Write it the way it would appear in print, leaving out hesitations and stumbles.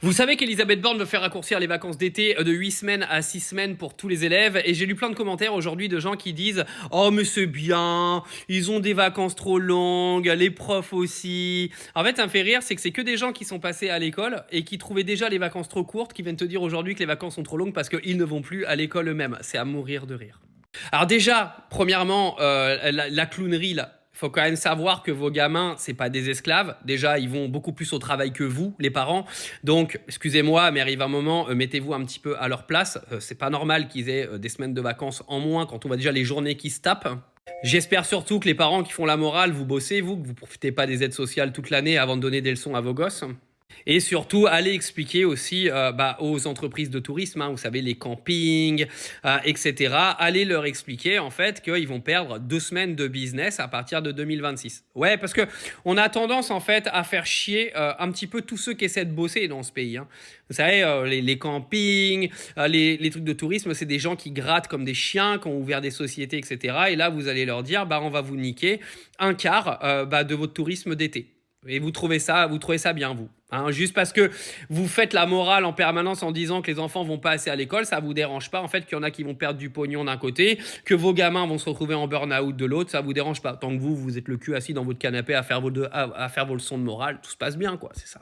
Vous savez qu'Elisabeth Borne veut faire raccourcir les vacances d'été de 8 semaines à 6 semaines pour tous les élèves. Et j'ai lu plein de commentaires aujourd'hui de gens qui disent «Oh mais c'est bien, ils ont des vacances trop longues, les profs aussi». En fait, ça me fait rire, c'est que c'est que des gens qui sont passés à l'école et qui trouvaient déjà les vacances trop courtes qui viennent te dire aujourd'hui que les vacances sont trop longues parce qu'ils ne vont plus à l'école eux-mêmes. C'est à mourir de rire. Alors déjà, premièrement, la clownerie là. Faut quand même savoir que vos gamins, c'est pas des esclaves. Déjà, ils vont beaucoup plus au travail que vous, les parents. Donc, excusez-moi, mais arrive un moment, mettez-vous un petit peu à leur place. C'est pas normal qu'ils aient des semaines de vacances en moins quand on voit déjà les journées qui se tapent. J'espère surtout que les parents qui font la morale, vous bossez, vous, que vous profitez pas des aides sociales toute l'année avant de donner des leçons à vos gosses. Et surtout, allez expliquer aussi aux entreprises de tourisme, hein, vous savez, les campings, etc. Allez leur expliquer en fait qu'ils vont perdre 2 semaines de business à partir de 2026. Ouais, parce que on a tendance en fait à faire chier un petit peu tous ceux qui essaient de bosser dans ce pays, hein. Vous savez, les campings, les trucs de tourisme, c'est des gens qui grattent comme des chiens, qui ont ouvert des sociétés, etc. Et là, vous allez leur dire, on va vous niquer un quart de votre tourisme d'été. Et vous trouvez ça bien, vous, hein, juste parce que vous faites la morale en permanence en disant que les enfants vont pas assez à l'école, ça vous dérange pas en fait qu'il y en a qui vont perdre du pognon d'un côté, que vos gamins vont se retrouver en burn-out de l'autre, ça vous dérange pas. Tant que vous êtes le cul assis dans votre canapé à faire vos leçons de morale, tout se passe bien, quoi, c'est ça.